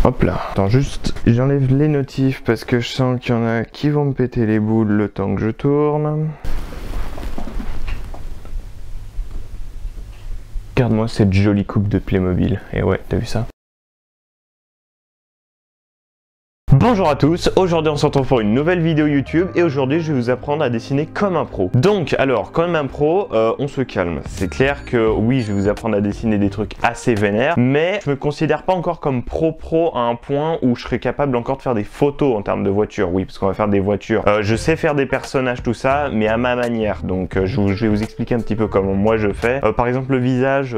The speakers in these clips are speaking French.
Hop là. Attends juste, j'enlève les notifs parce que je sens qu'il y en a qui vont me péter les boules le temps que je tourne. Regarde-moi cette jolie coupe de Playmobil. Et ouais, t'as vu ça? Bonjour à tous, aujourd'hui on se retrouve pour une nouvelle vidéo YouTube et aujourd'hui je vais vous apprendre à dessiner comme un pro. Donc alors comme un pro, on se calme. C'est clair que oui, je vais vous apprendre à dessiner des trucs assez vénères, mais je me considère pas encore comme pro à un point où je serais capable encore de faire des photos en termes de voitures. Oui, parce qu'on va faire des voitures. Je sais faire des personnages, tout ça, mais à ma manière. Donc je vais vous expliquer un petit peu comment moi je fais. Par exemple le visage,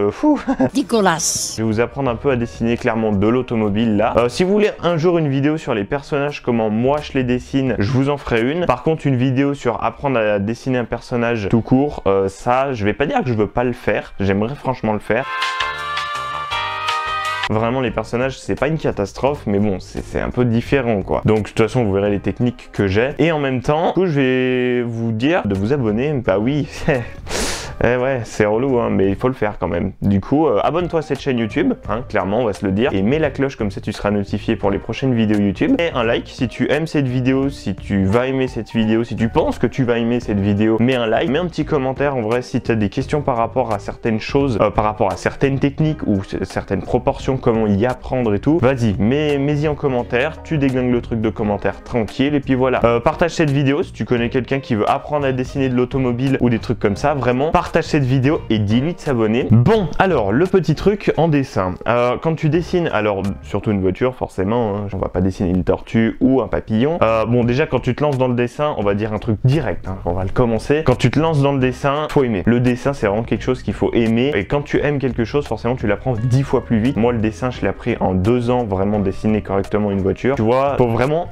Nicolas. Je vais vous apprendre un peu à dessiner clairement de l'automobile là. Si vous voulez un jour une vidéo sur les personnages, comment moi je les dessine, je vous en ferai une. Par contre une vidéo sur apprendre à dessiner un personnage tout court, ça je vais pas dire que je veux pas le faire, j'aimerais franchement le faire. Vraiment les personnages c'est pas une catastrophe, mais bon c'est un peu différent quoi. Donc de toute façon vous verrez les techniques que j'ai. Et en même temps, du coup, je vais vous dire de vous abonner, bah oui eh ouais, c'est relou, hein, mais il faut le faire quand même. Du coup, abonne-toi à cette chaîne YouTube, hein, clairement, on va se le dire. Et mets la cloche, comme ça tu seras notifié pour les prochaines vidéos YouTube. Et un like si tu aimes cette vidéo, si tu vas aimer cette vidéo, si tu penses que tu vas aimer cette vidéo, mets un like, mets un petit commentaire. En vrai, si tu as des questions par rapport à certaines choses, par rapport à certaines techniques ou certaines proportions, comment y apprendre et tout, vas-y, mets-y en commentaire. Tu déglingues le truc de commentaire tranquille. Et puis voilà, partage cette vidéo si tu connais quelqu'un qui veut apprendre à dessiner de l'automobile ou des trucs comme ça. Vraiment, partage cette vidéo et dis-lui de s'abonner. Bon, alors le petit truc en dessin. Quand tu dessines, alors surtout une voiture forcément, hein, on va pas dessiner une tortue ou un papillon. Bon déjà quand tu te lances dans le dessin, on va dire un truc direct, hein, on va le commencer. Quand tu te lances dans le dessin, faut aimer. Le dessin c'est vraiment quelque chose qu'il faut aimer. Et quand tu aimes quelque chose, forcément tu l'apprends 10 fois plus vite. Moi le dessin je l'ai appris en 2 ans, vraiment dessiner correctement une voiture. Tu vois, faut vraiment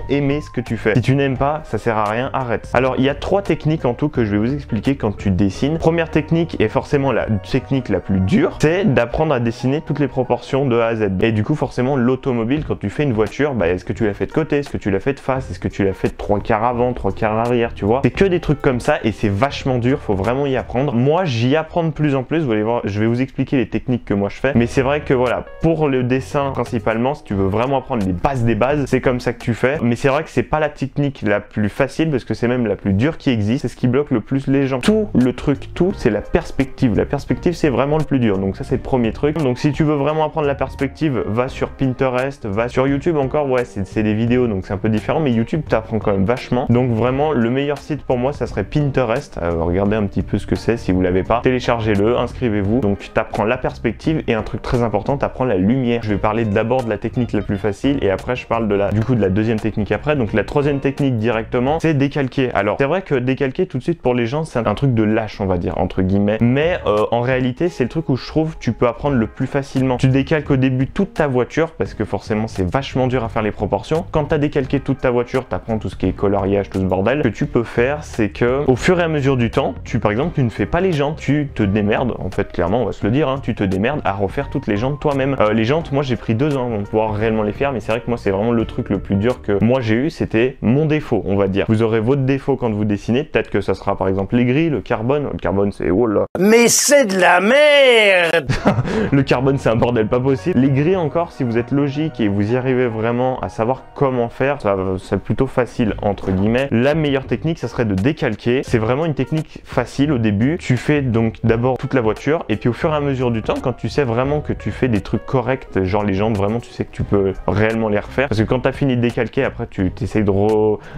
aimer ce que tu fais. Si tu n'aimes pas, ça sert à rien, arrête. Alors il y a 3 techniques en tout que je vais vous expliquer quand tu dessines. Première technique et forcément la technique la plus dure, c'est d'apprendre à dessiner toutes les proportions de A à Z. Et du coup forcément l'automobile, quand tu fais une voiture, bah, est-ce que tu l'as fait de côté, est-ce que tu l'as fait de face, est-ce que tu l'as fait de 3/4 avant, 3/4 arrière, tu vois. C'est que des trucs comme ça et c'est vachement dur, faut vraiment y apprendre. Moi j'y apprends de plus en plus, vous allez voir, je vais vous expliquer les techniques que moi je fais. Mais c'est vrai que voilà, pour le dessin principalement, si tu veux vraiment apprendre les bases des bases, c'est comme ça que tu fais. Mais c'est vrai que c'est pas la technique la plus facile parce que c'est même la plus dure qui existe, c'est ce qui bloque le plus les gens. Tout le truc, c'est la perspective. La perspective, c'est vraiment le plus dur. Donc ça, c'est le premier truc. Donc si tu veux vraiment apprendre la perspective, va sur Pinterest, va sur YouTube encore. Ouais, c'est des vidéos, donc c'est un peu différent. Mais YouTube, t'apprends quand même vachement. Donc vraiment, le meilleur site pour moi, ça serait Pinterest. Regardez un petit peu ce que c'est. Si vous l'avez pas, téléchargez-le, inscrivez-vous. Donc t'apprends la perspective et un truc très important, t'apprends la lumière. Je vais parler d'abord de la technique la plus facile et après je parle de la deuxième technique après. Donc la troisième technique directement, c'est décalquer. Alors c'est vrai que décalquer tout de suite pour les gens, c'est un truc de lâche, on va dire entre guillemets, mais en réalité c'est le truc où je trouve tu peux apprendre le plus facilement. Tu décalques au début toute ta voiture parce que forcément c'est vachement dur à faire les proportions. Quand tu as décalqué toute ta voiture, tu apprends tout ce qui est coloriage, tout ce bordel. Ce que tu peux faire, c'est que au fur et à mesure du temps, par exemple tu ne fais pas les jantes, tu te démerdes, en fait clairement on va se le dire, hein, tu te démerdes à refaire toutes les jantes toi-même. Les jantes, moi j'ai pris 2 ans pour pouvoir réellement les faire, mais c'est vrai que moi c'est vraiment le truc le plus dur que moi j'ai eu, c'était mon défaut, on va dire. Vous aurez votre défaut quand vous dessinez, peut-être que ça sera par exemple les grilles, le carbone c'est oh là. Mais c'est de la merde. Le carbone c'est un bordel pas possible. Les grilles encore, si vous êtes logique et vous y arrivez vraiment à savoir comment faire, ça c'est plutôt facile entre guillemets. La meilleure technique ça serait de décalquer. C'est vraiment une technique facile au début. Tu fais donc d'abord toute la voiture et puis au fur et à mesure du temps, quand tu sais vraiment que tu fais des trucs corrects, genre les jantes vraiment tu sais que tu peux réellement les refaire. Parce que quand tu as fini de décalquer, après tu essayes de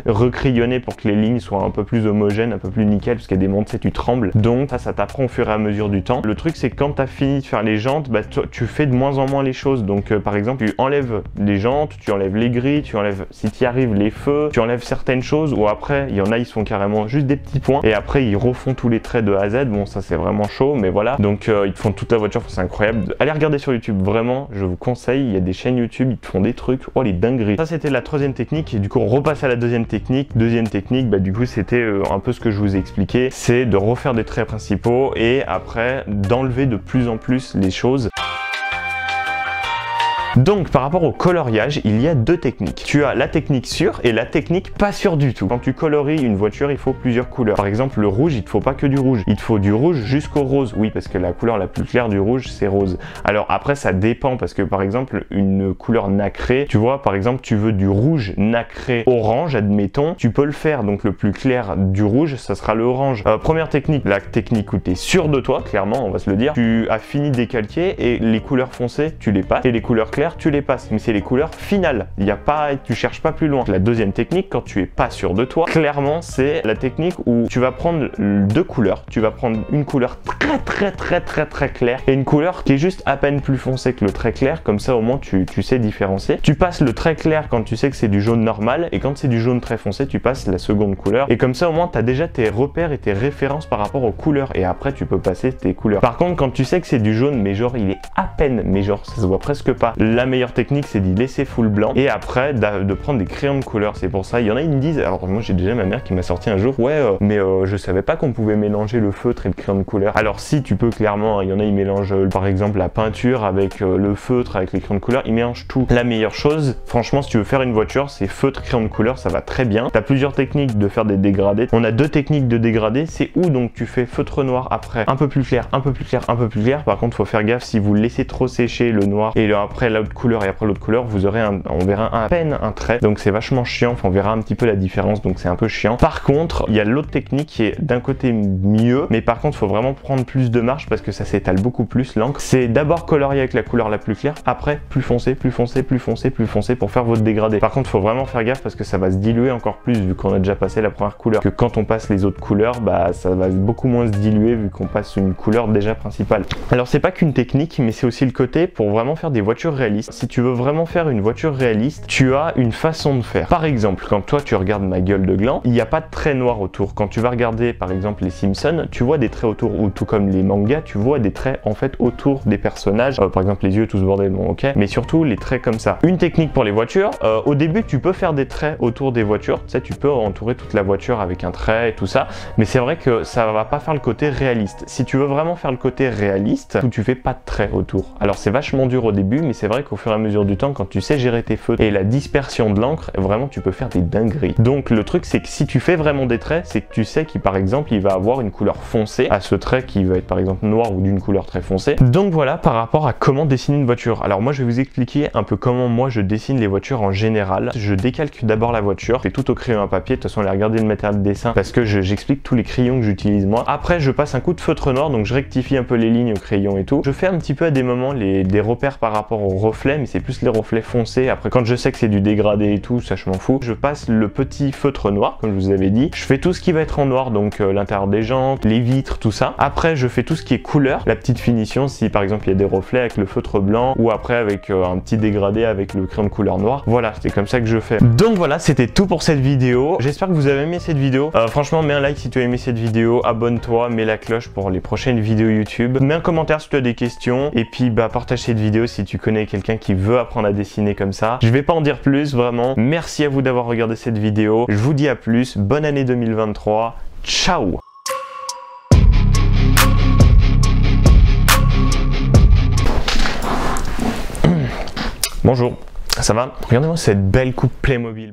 recrayonner pour que les lignes soient un peu plus homogènes, un peu plus nickel, parce qu'il y a des moments tu sais tu trembles. Donc ça t'apprend au fur et à mesure du temps. Le truc c'est que quand tu as fini de faire les jantes, bah, tu fais de moins en moins les choses. Donc par exemple tu enlèves les jantes, tu enlèves les grilles, tu enlèves si tu y arrives les feux, tu enlèves certaines choses ou après il y en a ils font carrément juste des petits points et après ils refont tous les traits de A à Z. Bon ça c'est vraiment chaud mais voilà. Donc ils te font toute la voiture, c'est incroyable. Allez regarder sur YouTube, vraiment je vous conseille, il y a des chaînes YouTube, ils te font des trucs, oh les dingueries. Ça c'était la troisième technique et du coup on repasse à la deuxième technique. Deuxième technique, bah du coup c'était un peu ce que je vous ai expliqué, c'est de refaire des traits principaux et après d'enlever de plus en plus les choses. Donc par rapport au coloriage, il y a deux techniques. Tu as la technique sûre et la technique pas sûre du tout. Quand tu colories une voiture, il faut plusieurs couleurs. Par exemple, le rouge, il te faut pas que du rouge. Il te faut du rouge jusqu'au rose. Oui, parce que la couleur la plus claire du rouge, c'est rose. Alors après, ça dépend parce que par exemple, une couleur nacrée, tu vois, par exemple, tu veux du rouge nacré orange, admettons, tu peux le faire. Donc le plus clair du rouge, ça sera le orange. Première technique, la technique où tu es sûr de toi, clairement, on va se le dire. Tu as fini de décalquer et les couleurs foncées, tu les passes et les couleurs claires, tu les passes. Mais c'est les couleurs finales. Il y a pas, tu cherches pas plus loin. La deuxième technique, quand tu es pas sûr de toi, clairement, c'est la technique où tu vas prendre deux couleurs. Tu vas prendre une couleur très claire et une couleur qui est juste à peine plus foncée que le très clair. Comme ça, au moins, tu sais différencier. Tu passes le très clair quand tu sais que c'est du jaune normal et quand c'est du jaune très foncé, tu passes la seconde couleur. Et comme ça, au moins, tu as déjà tes repères et tes références par rapport aux couleurs. Et après, tu peux passer tes couleurs. Par contre, quand tu sais que c'est du jaune, mais genre, il est à peine, mais genre, ça se voit presque pas. La meilleure technique, c'est d'y laisser full blanc et après, de prendre des crayons de couleur. C'est pour ça, il y en a, ils me disent, alors moi, j'ai déjà ma mère qui m'a sorti un jour, ouais, mais je savais pas qu'on pouvait mélanger le feutre et le crayon de couleur. Alors si tu peux clairement, il y en a, ils mélangent par exemple la peinture avec le feutre, avec les crayons de couleur, ils mélangent tout. La meilleure chose, franchement, si tu veux faire une voiture, c'est feutre, crayon de couleur, ça va très bien. Tu as plusieurs techniques de faire des dégradés. On a deux techniques de dégradés, c'est où donc tu fais feutre noir après, un peu plus clair, un peu plus clair, un peu plus clair. Par contre, faut faire gaffe, si vous laissez trop sécher le noir et après l'autre couleur et après l'autre couleur, vous aurez on verra à peine un trait. Donc c'est vachement chiant, enfin, on verra un petit peu la différence, donc c'est un peu chiant. Par contre, il y a l'autre technique qui est d'un côté mieux, mais par contre, faut vraiment prendre plus de marge parce que ça s'étale beaucoup plus l'encre. C'est d'abord colorier avec la couleur la plus claire, après plus foncé, plus foncé, plus foncé, plus foncé pour faire votre dégradé. Par contre, faut vraiment faire gaffe parce que ça va se diluer encore plus vu qu'on a déjà passé la première couleur. Que quand on passe les autres couleurs, bah ça va beaucoup moins se diluer vu qu'on passe une couleur déjà principale. Alors c'est pas qu'une technique, mais c'est aussi le côté pour vraiment faire des voitures réalistes. Si tu veux vraiment faire une voiture réaliste, tu as une façon de faire. Par exemple, quand toi tu regardes ma gueule de gland, il n'y a pas de trait noir autour. Quand tu vas regarder par exemple les Simpsons, tu vois des traits autour, ou tout comme les mangas, tu vois des traits en fait autour des personnages. Par exemple les yeux, tout ce bordel, bon ok, mais surtout les traits comme ça. Une technique pour les voitures, au début tu peux faire des traits autour des voitures, tu sais, tu peux entourer toute la voiture avec un trait et tout ça, mais c'est vrai que ça va pas faire le côté réaliste. Si tu veux vraiment faire le côté réaliste, tu fais pas de traits autour. Alors c'est vachement dur au début, mais c'est vrai qu'au fur et à mesure du temps, quand tu sais gérer tes feutres et la dispersion de l'encre, vraiment tu peux faire des dingueries. Donc le truc c'est que si tu fais vraiment des traits, c'est que tu sais qu'il par exemple il va avoir une couleur foncée à ce trait qui va être par exemple noir ou d'une couleur très foncée. Donc voilà par rapport à comment dessiner une voiture. Alors moi je vais vous expliquer un peu comment moi je dessine les voitures en général. Je décalque d'abord la voiture, je fais tout au crayon à papier, de toute façon allez regarder le matériel de dessin parce que j'explique tous les crayons que j'utilise moi. Après je passe un coup de feutre noir, donc je rectifie un peu les lignes au crayon et tout. Je fais un petit peu à des moments des repères par rapport aux reflets, mais c'est plus les reflets foncés. Après quand je sais que c'est du dégradé et tout, ça je m'en fous. Je passe le petit feutre noir comme je vous avais dit. Je fais tout ce qui va être en noir, donc l'intérieur des jantes, les vitres, tout ça. Après je fais tout ce qui est couleur, la petite finition si par exemple il y a des reflets avec le feutre blanc ou après avec un petit dégradé avec le crayon de couleur noire. Voilà, c'est comme ça que je fais. Donc voilà, c'était tout pour cette vidéo. J'espère que vous avez aimé cette vidéo. Franchement, mets un like si tu as aimé cette vidéo, abonne-toi, mets la cloche pour les prochaines vidéos YouTube. Mets un commentaire si tu as des questions et puis bah partage cette vidéo si tu connais quelqu'un qui veut apprendre à dessiner comme ça. Je vais pas en dire plus, vraiment. Merci à vous d'avoir regardé cette vidéo. Je vous dis à plus. Bonne année 2023. Ciao. Bonjour, ça va? Regardez-moi cette belle coupe Playmobil.